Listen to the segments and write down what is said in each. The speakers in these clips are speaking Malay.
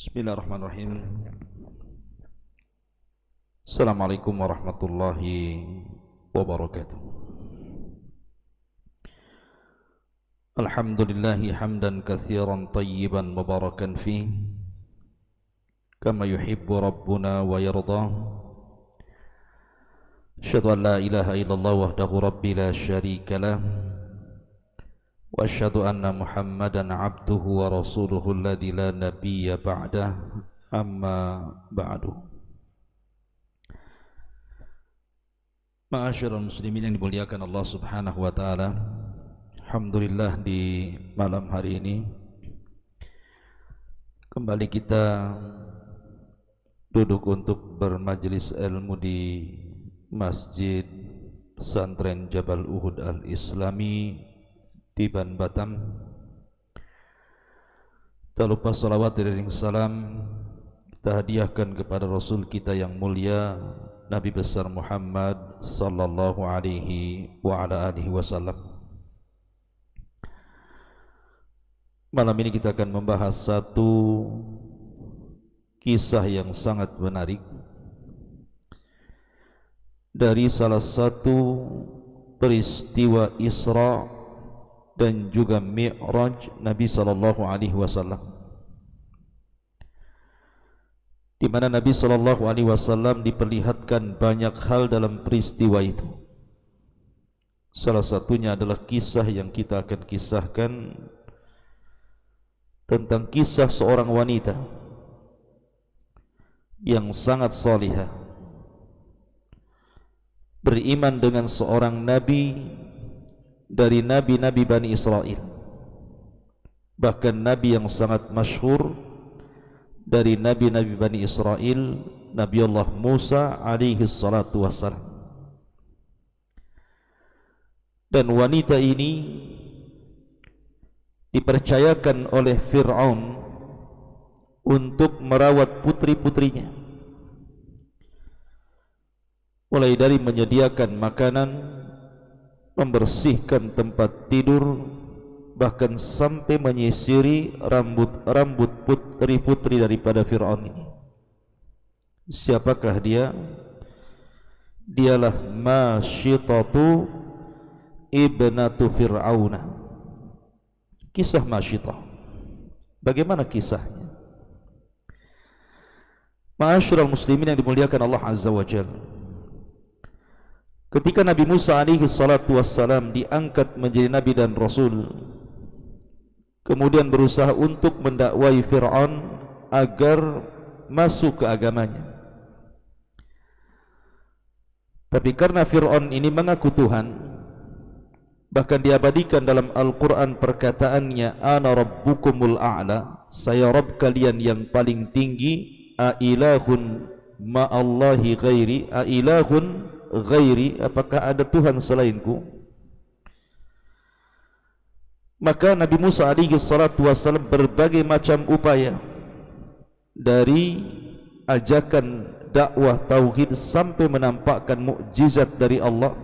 Bismillahirrahmanirrahim. Assalamualaikum warahmatullahi wabarakatuh. Alhamdulillahi hamdan katsiran tayyiban mubarakan fih kama yuhibbu rabbuna wa yarda. Asyhadu an la ilaha illallah wahdahu rabbi la syarika lah wa asyhadu anna Muhammadan abduhu wa rasuluhu alladzi la nabiyya ba'dah, amma ba'du. Ma'asyiral muslimin yang dimuliakan Allah Subhanahu wa taala, alhamdulillah di malam hari ini kembali kita duduk untuk bermajlis ilmu di Masjid Pesantren Jabal Uhud Al-Islami di Ban Batam. Tak lupa salawat dan salam kita hadiahkan kepada Rasul kita yang mulia, Nabi besar Muhammad sallallahu alaihi wa ala alihi wasallam. Malam ini kita akan membahas satu kisah yang sangat menarik dari salah satu peristiwa Isra dan juga Mi'raj Nabi sallallahu alaihi wasallam, di mana Nabi sallallahu alaihi wasallam diperlihatkan banyak hal dalam peristiwa itu. Salah satunya adalah kisah yang kita akan kisahkan tentang kisah seorang wanita yang sangat salihah, beriman dengan seorang nabi dari nabi-nabi Bani Israel, bahkan nabi yang sangat masyhur dari nabi-nabi Bani Israel, Nabi Allah Musa alaihi salatu wassalam. Dan wanita ini dipercayakan oleh Fir'aun untuk merawat putri-putrinya, mulai dari menyediakan makanan, membersihkan tempat tidur, bahkan sampai menyisiri rambut-rambut putri-putri daripada Fir'aun ini. Siapakah dia? Dialah Masyitatu ibnatu Fir'auna. Kisah Masyitah, bagaimana kisahnya? Ma'asyiral muslimin yang dimuliakan Allah Azza wa Jalla, ketika Nabi Musa alaihi salatu wassalam diangkat menjadi Nabi dan Rasul, kemudian berusaha untuk mendakwai Fir'aun agar masuk ke agamanya. Tapi karena Fir'aun ini mengaku Tuhan, bahkan diabadikan dalam Al-Quran perkataannya, Ana Rabbukumul A'la, saya Rabb kalian yang paling tinggi. Ailahun ma'allahi ghairi, ailahun ghairi, apakah ada Tuhan selainku? Maka Nabi Musa alaihi salatu wassalam berbagai macam upaya, dari ajakan dakwah tauhid sampai menampakkan mukjizat dari Allah,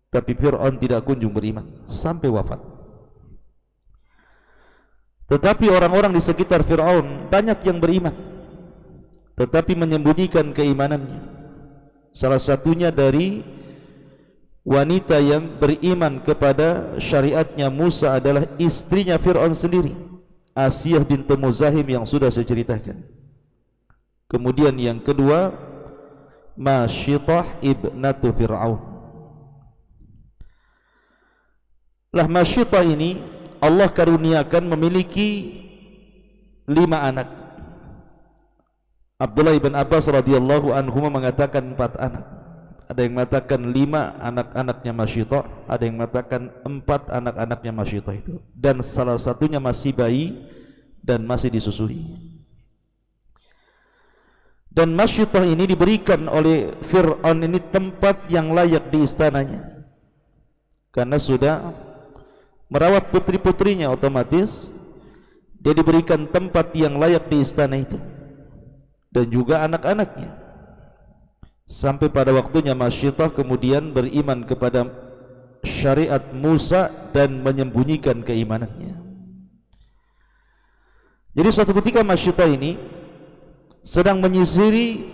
tapi Fir'aun tidak kunjung beriman sampai wafat. Tetapi orang-orang di sekitar Fir'aun banyak yang beriman, tetapi menyembunyikan keimanannya. Salah satunya dari wanita yang beriman kepada syariatnya Musa adalah istrinya Fir'aun sendiri, Asiyah bintu Muzahim yang sudah saya ceritakan. Kemudian yang kedua, Masyitah ibnatu Fir'aun. Lah Masyitah ini Allah karuniakan memiliki 5 anak. Abdullah ibn Abbas radhiyallahu anhu mengatakan 4 anak. Ada yang mengatakan 5 anak-anaknya Masyitah, ada yang mengatakan 4 anak-anaknya Masyitah itu, dan salah satunya masih bayi dan masih disusui. Dan Masyitah ini diberikan oleh Fir'aun ini tempat yang layak di istananya, karena sudah merawat putri-putrinya, otomatis dia diberikan tempat yang layak di istana itu, dan juga anak-anaknya. Sampai pada waktunya Masyitah kemudian beriman kepada syariat Musa dan menyembunyikan keimanannya. Jadi suatu ketika Masyittah ini sedang menyisiri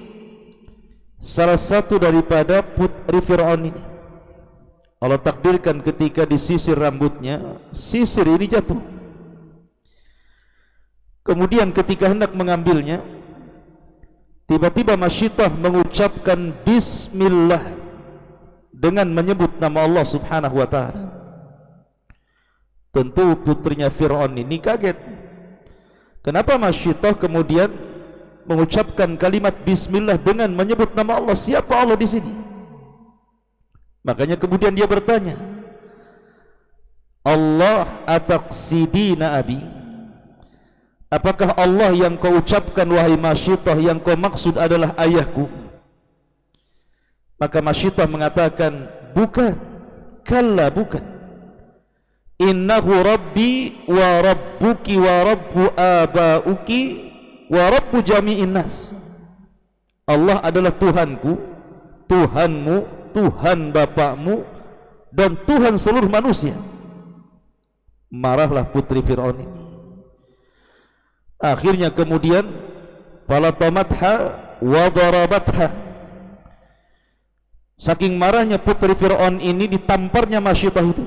salah satu daripada putri Fir'aun ini. Allah takdirkan ketika disisir rambutnya, sisir ini jatuh. Kemudian ketika hendak mengambilnya, tiba-tiba Masyittah mengucapkan Bismillah dengan menyebut nama Allah Subhanahu wa ta'ala. Tentu putrinya Fir'aun ini kaget. Kenapa Masyittah kemudian mengucapkan kalimat Bismillah dengan menyebut nama Allah? Siapa Allah di sini? Makanya kemudian dia bertanya, Allah ataqsidina abi? Apakah Allah yang kau ucapkan wahai Masyittah, yang kau maksud adalah ayahku? Maka Masyittah mengatakan, bukan, kalla, bukan. Innahu rabbi wa rabbuki wa rabbu abauki wa rabbu jami'in nas. Allah adalah Tuhanku, Tuhanmu, Tuhan bapakmu, dan Tuhan seluruh manusia. Marahlah putri Fir'aun ini. Akhirnya kemudian falatamatha wa darabatha. Saking marahnya putri Fir'aun ini, ditamparnya Masyittah itu.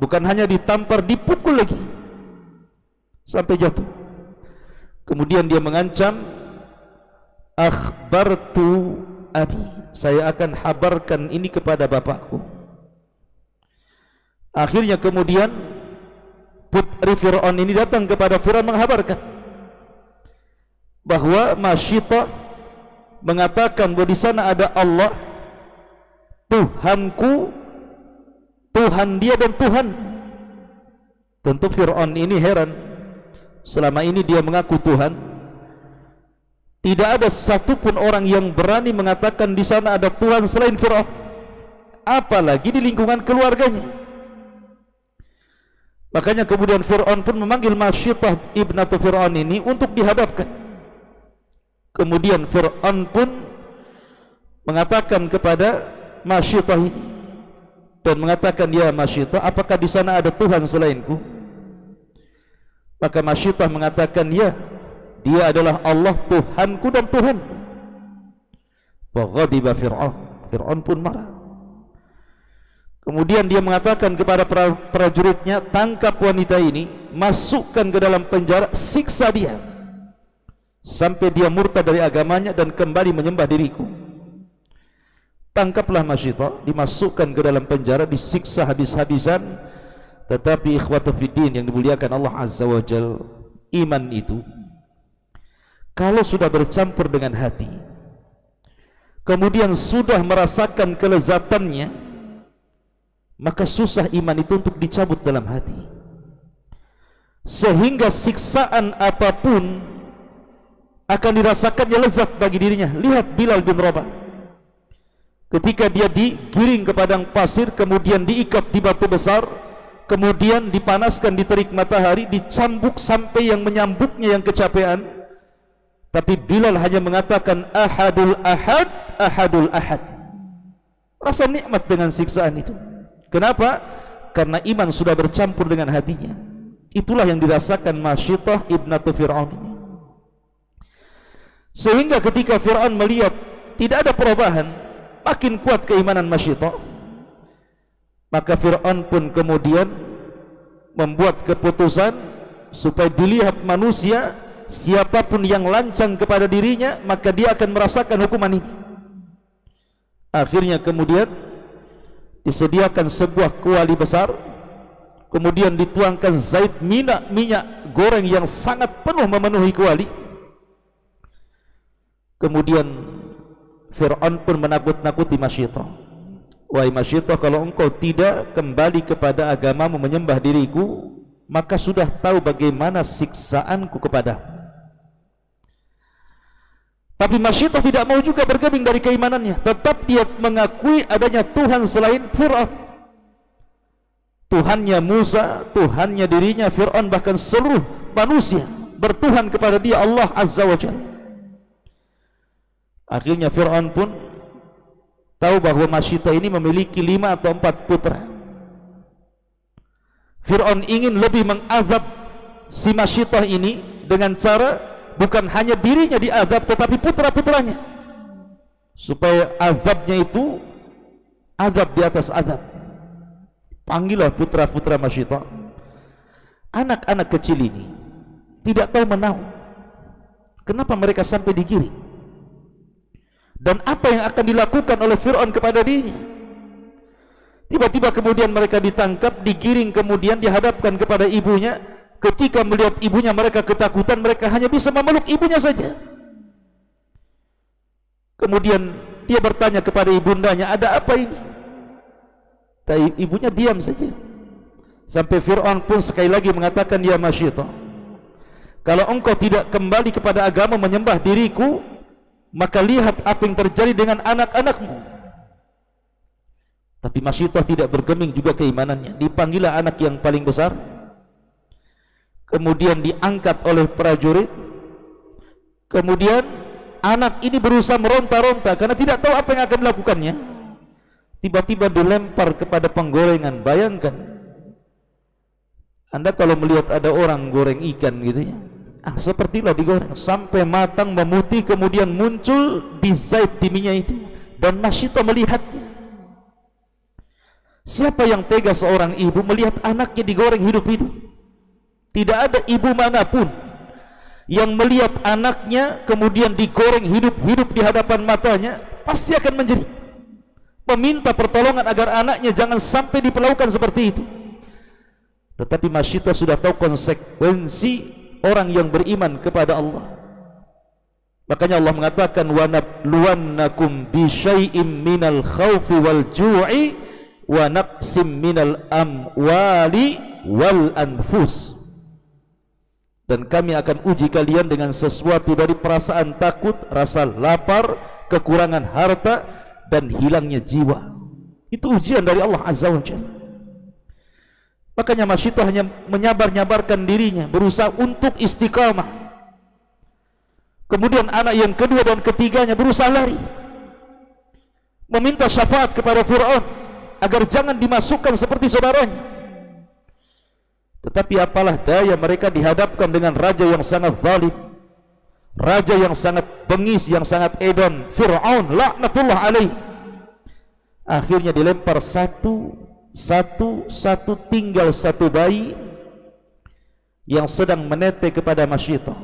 Bukan hanya ditampar, dipukul lagi sampai jatuh. Kemudian dia mengancam, akhbartu abi, saya akan habarkan ini kepada bapakku. Akhirnya kemudian putri Fir'aun ini datang kepada Fir'aun menghabarkan bahwa Masyittah mengatakan bahwa di sana ada Allah, Tuhanku, Tuhan dia dan Tuhan. Tentu Fir'aun ini heran. Selama ini dia mengaku Tuhan, tidak ada satupun orang yang berani mengatakan di sana ada Tuhan selain Fir'aun, apalagi di lingkungan keluarganya. Makanya kemudian Fir'aun pun memanggil Masyittah ibnatu Fir'aun ini untuk dihadapkan. Kemudian Fir'aun pun mengatakan kepada Masyittah ini dan mengatakan, ya Masyittah, apakah di sana ada Tuhan selainku? Maka Masyittah mengatakan, ya, dia adalah Allah, Tuhanku dan Tuhan. Faghadiba Fir'aun, Fir'aun pun marah. Kemudian dia mengatakan kepada prajuritnya, tangkap wanita ini, masukkan ke dalam penjara, siksa dia sampai dia murtad dari agamanya dan kembali menyembah diriku. Tangkaplah Masyittah, dimasukkan ke dalam penjara, disiksa habis-habisan. Tetapi ikhwatu fiddin yang dimuliakan Allah Azza wa Jal, iman itu kalau sudah bercampur dengan hati, kemudian sudah merasakan kelezatannya, maka susah iman itu untuk dicabut dalam hati. Sehingga siksaan apapun akan dirasakannya lezat bagi dirinya. Lihat Bilal bin Rabah, ketika dia digiring ke padang pasir, kemudian diikat di batu besar, kemudian dipanaskan di terik matahari, dicambuk sampai yang menyambuknya yang kecapean, tapi Bilal hanya mengatakan ahadul ahad, ahadul ahad. Rasa nikmat dengan siksaan itu. Kenapa? Karena iman sudah bercampur dengan hatinya. Itulah yang dirasakan Masyittah ibnatu Fir'aun ini. Sehingga ketika Fir'aun melihat tidak ada perubahan, makin kuat keimanan Masyittah, maka Fir'aun pun kemudian membuat keputusan supaya dilihat manusia, siapapun yang lancang kepada dirinya, maka dia akan merasakan hukuman ini. Akhirnya kemudian disediakan sebuah kuali besar, kemudian dituangkan zait, minyak goreng yang sangat penuh memenuhi kuali. Kemudian Fir'aun pun menakut-nakuti Masyittah, wahai Masyittah, kalau engkau tidak kembali kepada agamamu menyembah diriku, maka sudah tahu bagaimana siksaanku kepadamu. Tapi Masyittah tidak mau juga bergeming dari keimanannya. Tetap dia mengakui adanya Tuhan selain Fir'aun. Tuhannya Musa, Tuhannya dirinya, Fir'aun, bahkan seluruh manusia bertuhan kepada dia Allah Azza wa Jalla. Akhirnya Fir'aun pun tahu bahwa Masyittah ini memiliki 5 atau 4 putra. Fir'aun ingin lebih mengazab si Masyittah ini dengan cara bukan hanya dirinya diazab tetapi putra-putranya, supaya azabnya itu azab di atas azab. Panggillah putra-putra Masyidah. Anak-anak kecil ini tidak tahu menahu kenapa mereka sampai digiring dan apa yang akan dilakukan oleh Fir'aun kepada dirinya. Tiba-tiba kemudian mereka ditangkap, digiring, kemudian dihadapkan kepada ibunya. Ketika melihat ibunya mereka ketakutan, mereka hanya bisa memeluk ibunya saja. Kemudian dia bertanya kepada ibundanya, ada apa ini? Tapi ibunya diam saja. Sampai Fir'aun pun sekali lagi mengatakan, ya Masyidah, kalau engkau tidak kembali kepada agama menyembah diriku, maka lihat apa yang terjadi dengan anak-anakmu. Tapi Masyidah tidak bergeming juga keimanannya. Dipanggillah anak yang paling besar, kemudian diangkat oleh prajurit. Kemudian anak ini berusaha meronta-ronta karena tidak tahu apa yang akan dilakukannya. Tiba-tiba dilempar kepada penggorengan. Bayangkan Anda kalau melihat ada orang goreng ikan gitu ya, sepertilah digoreng sampai matang, memutih, kemudian muncul di zait, di minyak itu, dan Masyidah melihatnya. Siapa yang tega seorang ibu melihat anaknya digoreng hidup-hidup? Tidak ada ibu manapun yang melihat anaknya kemudian digoreng hidup-hidup di hadapan matanya pasti akan menjerit, meminta pertolongan agar anaknya jangan sampai diperlakukan seperti itu. Tetapi Masyidah sudah tahu konsekuensi orang yang beriman kepada Allah. Makanya Allah mengatakan, wa nabluwannakum bi syai'im minal khaufi wal ju'i wa naqsim minal amwali wal anfus. Dan kami akan uji kalian dengan sesuatu dari perasaan takut, rasa lapar, kekurangan harta, dan hilangnya jiwa. Itu ujian dari Allah Azza wa Jalla. Makanya Masyidah hanya menyabar-nyabarkan dirinya, berusaha untuk istiqamah. Kemudian anak yang kedua dan ketiganya berusaha lari, meminta syafaat kepada Fir'aun agar jangan dimasukkan seperti saudaranya. Tetapi apalah daya, mereka dihadapkan dengan raja yang sangat zalim, raja yang sangat bengis, yang sangat edan, Fir'aun laknatullah alaih. Akhirnya dilempar satu tinggal satu bayi yang sedang menetek kepada Masyidah.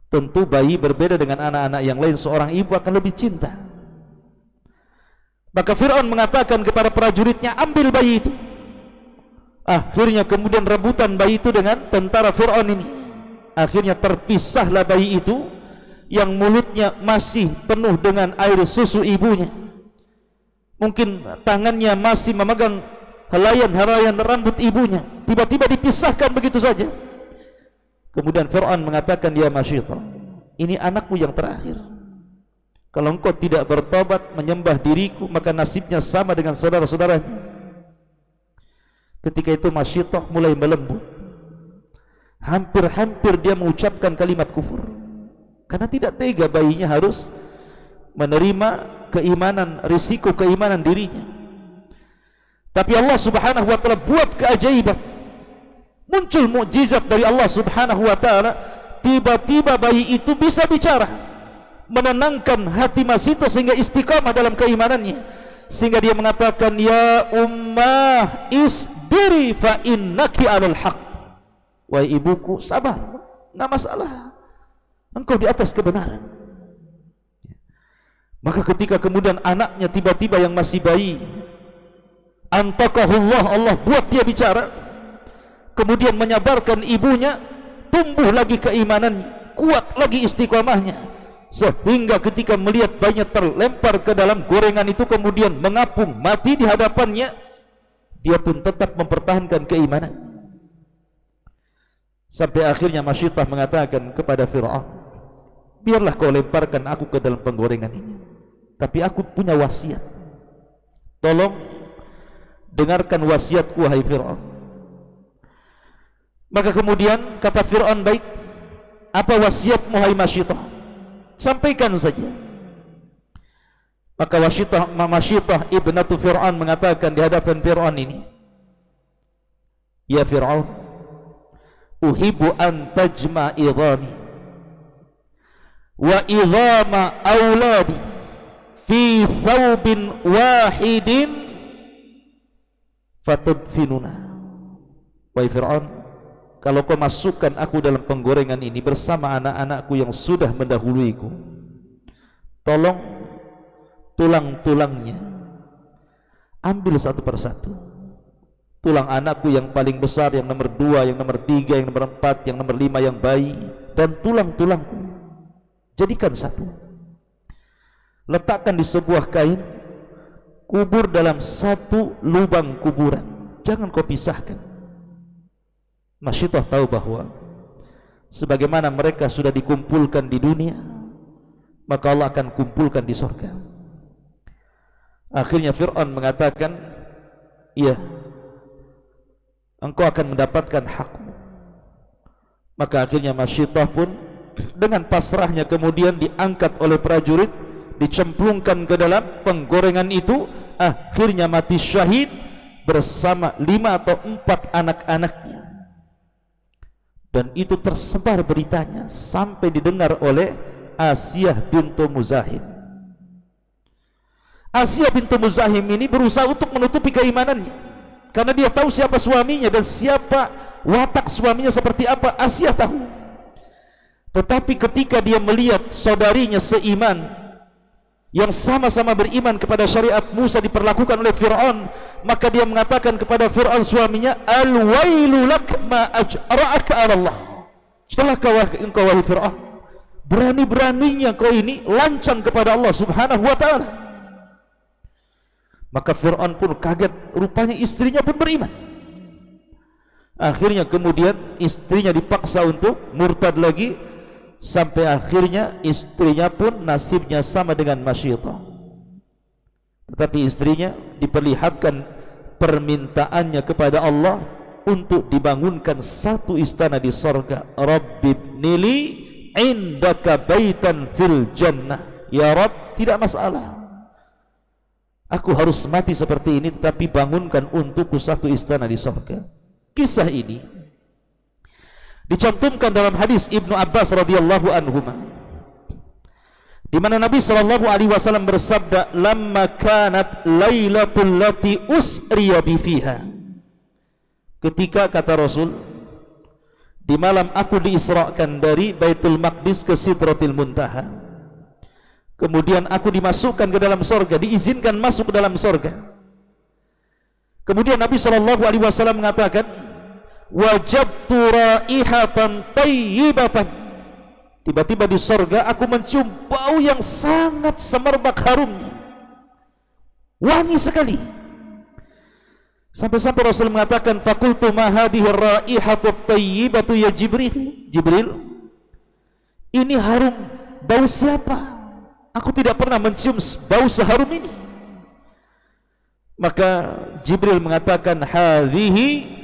Tentu bayi berbeda dengan anak-anak yang lain, seorang ibu akan lebih cinta. Maka Fir'aun mengatakan kepada prajuritnya, ambil bayi itu. Akhirnya kemudian rebutan bayi itu dengan tentara Fir'aun ini. Akhirnya terpisahlah bayi itu yang mulutnya masih penuh dengan air susu ibunya. Mungkin tangannya masih memegang helaian-helaian rambut ibunya. Tiba-tiba dipisahkan begitu saja. Kemudian Fir'aun mengatakan, ya Masyidah, ini anakku yang terakhir. Kalau engkau tidak bertobat menyembah diriku, maka nasibnya sama dengan saudara-saudaranya. Ketika itu Masyidah mulai melembut. Hampir-hampir dia mengucapkan kalimat kufur, karena tidak tega bayinya harus menerima keimanan, risiko keimanan dirinya. Tapi Allah Subhanahu wa taala buat keajaiban. Muncul mukjizat dari Allah Subhanahu wa taala. Tiba-tiba bayi itu bisa bicara, menenangkan hati Masyidah sehingga istiqamah dalam keimanannya, sehingga dia mengatakan, ya ummah isbiri fa innaki alal haq. Wahai ibuku, sabar, enggak masalah, engkau di atas kebenaran. Maka ketika kemudian anaknya tiba-tiba yang masih bayi, antakahullah, Allah buat dia bicara, kemudian menyabarkan ibunya, tumbuh lagi keimanan, kuat lagi istiqamahnya, sehingga ketika melihat bayinya terlempar ke dalam gorengan itu kemudian mengapung mati di hadapannya, dia pun tetap mempertahankan keimanan. Sampai akhirnya Masyidah mengatakan kepada Fir'aun, biarlah kau lemparkan aku ke dalam penggorengan ini, tapi aku punya wasiat. Tolong dengarkan wasiatku, wahai Fir'aun. Maka kemudian kata Fir'aun, baik, apa wasiatmu wahai Masyidah? Sampaikan saja. Maka Masyidah ibnatu Fir'aun mengatakan di hadapan Fir'aun ini, ya Fir'aun, uhibbu an tajma idhami wa idhama auladi fi thawbin wahidin fatudfinuna. Wahai Fir'aun, kalau kau masukkan aku dalam penggorengan ini bersama anak-anakku yang sudah mendahuluiku, tolong tulang-tulangnya ambil satu persatu. Tulang anakku yang paling besar, yang nomor 2, yang nomor 3, yang nomor 4, yang nomor 5 yang bayi, dan tulang-tulangku jadikan satu, letakkan di sebuah kain, kubur dalam satu lubang kuburan, jangan kau pisahkan. Masyitah tahu bahwa sebagaimana mereka sudah dikumpulkan di dunia, maka Allah akan kumpulkan di surga. Akhirnya Fir'aun mengatakan, iya, engkau akan mendapatkan hakmu. Maka akhirnya Masyitah pun dengan pasrahnya kemudian diangkat oleh prajurit, dicemplungkan ke dalam penggorengan itu, akhirnya mati syahid bersama 5 atau 4 anak-anaknya. Dan itu tersebar beritanya sampai didengar oleh Asiyah bintu Muzahim. Asiyah bintu Muzahim ini berusaha untuk menutupi keimanannya, karena dia tahu siapa suaminya dan siapa watak suaminya seperti apa. Asiyah tahu. Tetapi ketika dia melihat saudarinya seiman yang sama-sama beriman kepada syariat Musa diperlakukan oleh Fir'aun, maka dia mengatakan kepada Fir'aun suaminya, al-wailu lak ma ajra'aka ala Allah. Celaka engkau wahai Fir'aun, berani-beraninya kau ini lancang kepada Allah subhanahu wa ta'ala. Maka Fir'aun pun kaget, rupanya istrinya pun beriman. Akhirnya kemudian istrinya dipaksa untuk murtad lagi, sampai akhirnya istrinya pun nasibnya sama dengan Masyitah. Tetapi istrinya diperlihatkan permintaannya kepada Allah untuk dibangunkan satu istana di sorga. Rabbibnili indaka baitan fil jannah. Ya Rabb, tidak masalah, aku harus mati seperti ini, tetapi bangunkan untukku satu istana di sorga. Kisah ini dicantumkan dalam hadis Ibnu Abbas radhiyallahu anhuma, di mana Nabi sallallahu alaihi wasallam bersabda, "Lamma kanat lailatul lati usriya bi fiha." Ketika, kata Rasul, di malam aku diisrakan dari Baitul Maqdis ke Sidratil Muntaha, kemudian aku dimasukkan ke dalam surga, diizinkan masuk ke dalam surga. Kemudian Nabi sallallahu alaihi wasallam mengatakan, wajadtu raihatan tayyibatan. Tiba-tiba di surga aku mencium bau yang sangat semerbak harumnya, wangi sekali. Sampai-sampai Rasul mengatakan, fakultu ma hadhihi raihatu tayyibatu ya Jibril. Jibril, ini harum bau siapa? Aku tidak pernah mencium bau seharum ini. Maka Jibril mengatakan, hadhihi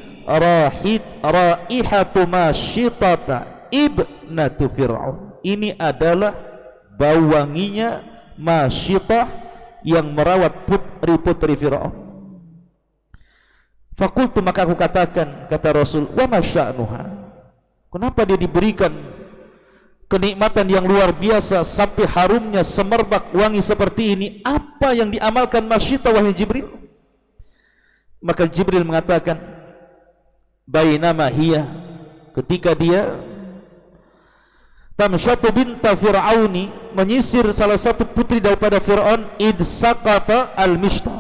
raihatu Masyitata ibnatu Fir'aun. Ini adalah bau wanginya Masyitah yang merawat putri-putri Fir'aun. Fakultu, maka aku katakan, kata Rasul, wa masya'nuha, kenapa dia diberikan kenikmatan yang luar biasa sampai harumnya semerbak wangi seperti ini? Apa yang diamalkan Masyitah wahai Jibril? Maka Jibril mengatakan, bainama hiya, ketika dia tamsyatu binta Fir'auni, menyisir salah satu putri daripada Fir'aun, id saqata al-mishtah,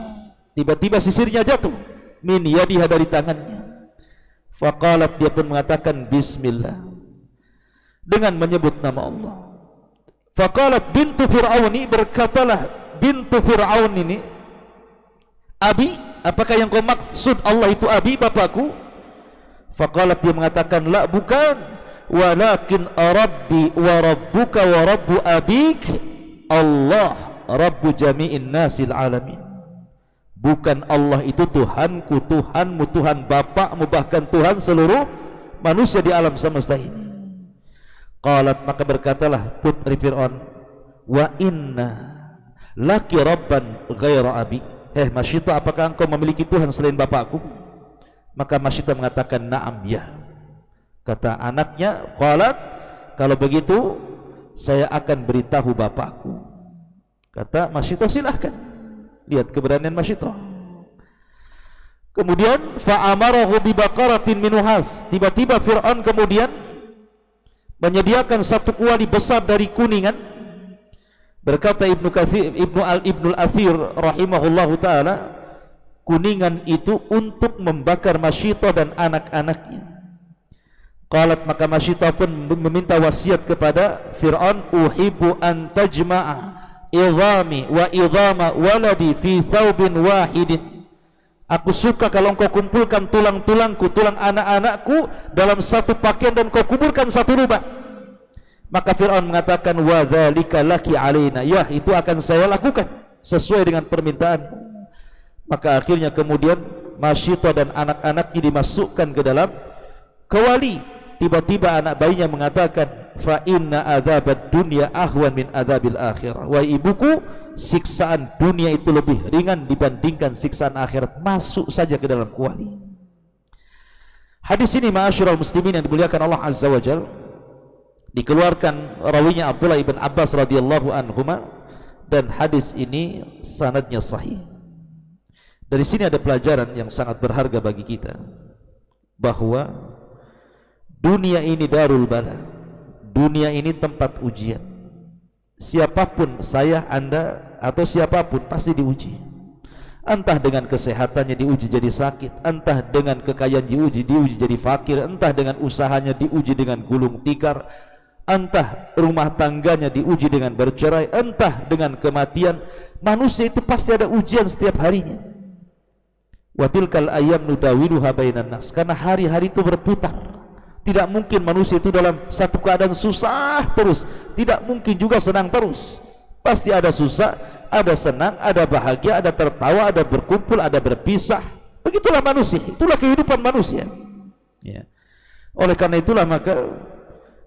tiba-tiba sisirnya jatuh, min yadiha, dari tangannya. Faqalat, dia pun mengatakan bismillah, dengan menyebut nama Allah. Faqalat bintu Fir'auni, berkatalah bintu Fir'aun ini, abi, apakah yang kau maksud Allah itu abi, bapakku? Faqalat, dia mengatakan, la, bukan, walakin rabbi wa rabbuka wa rabbu abik Allah rabbu jami'in nasil alamin. Bukan Allah itu Tuhanku, Tuhanmu, Tuhan bapakmu, bahkan Tuhan seluruh manusia di alam semesta ini. Qalat, maka berkatalah putri Fir'aun, wa inna laki rabban ghaira abi. Masyitah, apakah engkau memiliki Tuhan selain bapakku? Maka Masyitah mengatakan, na'am, ya. Kata anaknya, qalat, kalau begitu saya akan beritahu bapakku. Kata Masyitoh, silahkan. Lihat keberanian Masyitoh. Kemudian fa'amarahu bibaqaratin minuhas. Tiba-tiba Fir'aun kemudian menyediakan satu kuali besar dari kuningan. Berkata Ibnul Athir rahimahullahu ta'ala, kuningan itu untuk membakar Masyitoh dan anak-anaknya. Qalat, maka Masyitoh pun meminta wasiat kepada Fir'aun, uhibbu an tajma'a idhami wa idhama waladi fi thawbin wahidin. Aku suka kalau engkau kumpulkan tulang-tulangku, tulang anak-anakku dalam satu pakaian dan kau kuburkan satu lubang. Maka Fir'aun mengatakan, wa dzalika laki alaina, ya itu akan saya lakukan sesuai dengan permintaan. Maka akhirnya kemudian Masyitoh dan anak-anaknya dimasukkan ke dalam kewali. Tiba-tiba anak bayinya mengatakan, fa inna adzabad dunya ahwan min adzabil akhirah. Wahai ibuku, siksaan dunia itu lebih ringan dibandingkan siksaan akhirat. Masuk saja ke dalam kuali. Hadis ini ma'asyiral muslimin yang dimuliakan Allah Azza wa Jalla, dikeluarkan rawinya Abdullah ibn Abbas radhiyallahu anhuma, dan hadis ini sanadnya sahih. Dari sini ada pelajaran yang sangat berharga bagi kita, bahwa dunia ini darul bala, dunia ini tempat ujian. Siapapun, saya, anda, atau siapapun pasti diuji. Entah dengan kesehatannya diuji jadi sakit, entah dengan kekayaan diuji jadi fakir, entah dengan usahanya diuji dengan gulung tikar, entah rumah tangganya diuji dengan bercerai, entah dengan kematian. Manusia itu pasti ada ujian setiap harinya. Wa tilkal ayyam nudawiluha bainan nas, karena hari-hari itu berputar. Tidak mungkin manusia itu dalam satu keadaan susah terus, tidak mungkin juga senang terus. Pasti ada susah, ada senang, ada bahagia, ada tertawa, ada berkumpul, ada berpisah. Begitulah manusia, itulah kehidupan manusia. Ya. Oleh karena itulah maka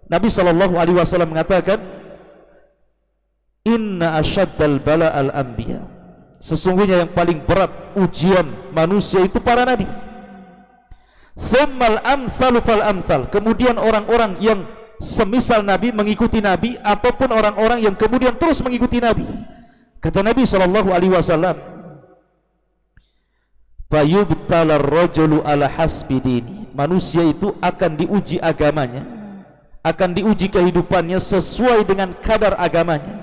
Nabi SAW mengatakan, inna asyaddal bala al-anbiya, sesungguhnya yang paling berat ujian manusia itu para nabi. Tsummal amsalu fal amsal, kemudian orang-orang yang semisal Nabi mengikuti Nabi, ataupun orang-orang yang kemudian terus mengikuti Nabi. Kata Nabi SAW, fayubtalar rajulu ala hasbi dini, manusia itu akan diuji agamanya, akan diuji kehidupannya sesuai dengan kadar agamanya.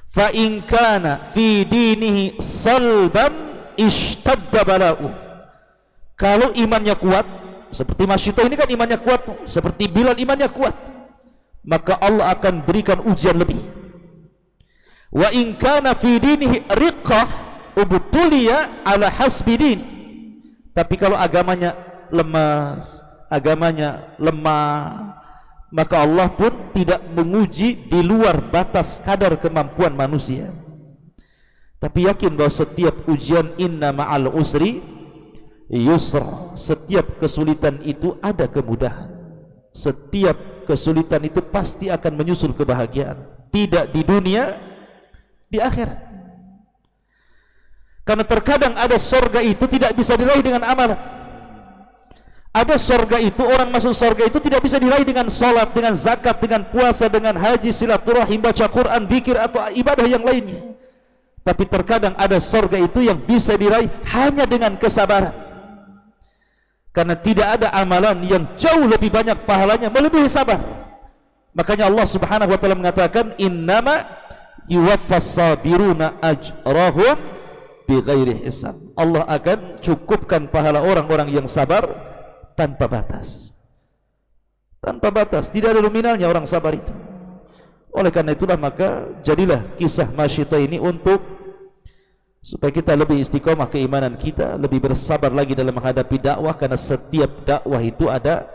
Fa in kana fi dinihi salban ishtadda bala'u, kalau imannya kuat, seperti Masyitoh ini kan imannya kuat, seperti Bilal imannya kuat, maka Allah akan berikan ujian lebih. Wa in kana fi dinihi riqqah ubtuliya ala hasbi dini, tapi kalau agamanya lemas, agamanya lemah, maka Allah pun tidak menguji di luar batas kadar kemampuan manusia. Tapi yakin bahwa setiap ujian, inna ma'al usri yusra, setiap kesulitan itu ada kemudahan. Setiap kesulitan itu pasti akan menyusul kebahagiaan, tidak di dunia, di akhirat. Karena terkadang ada surga itu tidak bisa diraih dengan amalan. Ada surga itu, orang masuk surga itu tidak bisa diraih dengan sholat, dengan zakat, dengan puasa, dengan haji, silaturahim, baca Quran, zikir, atau ibadah yang lainnya. Tapi terkadang ada surga itu yang bisa diraih hanya dengan kesabaran. Karena tidak ada amalan yang jauh lebih banyak pahalanya melebihi sabar. Makanya Allah Subhanahu wa taala mengatakan, innama yuwaffas sabiruna ajrahum bighairi hisab. Allah akan cukupkan pahala orang-orang yang sabar tanpa batas. Tanpa batas, tidak ada nominalnya orang sabar itu. Oleh karena itulah maka jadilah kisah Masyitoh ini untuk supaya kita lebih istiqomah keimanan kita, lebih bersabar lagi dalam menghadapi dakwah, karena setiap dakwah itu ada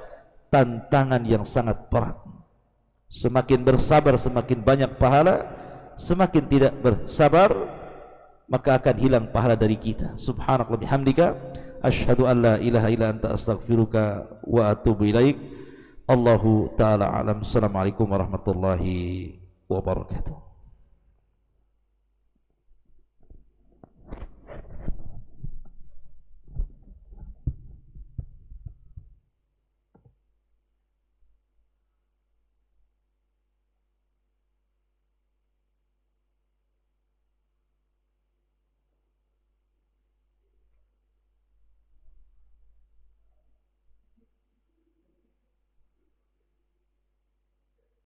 tantangan yang sangat berat. Semakin bersabar semakin banyak pahala, semakin tidak bersabar maka akan hilang pahala dari kita. Subhanallah bihamdika, asyhadu an la ilaha illa anta astaghfiruka wa atubu ilaik. Allahu taala alam. Assalamualaikum warahmatullahi wabarakatuh.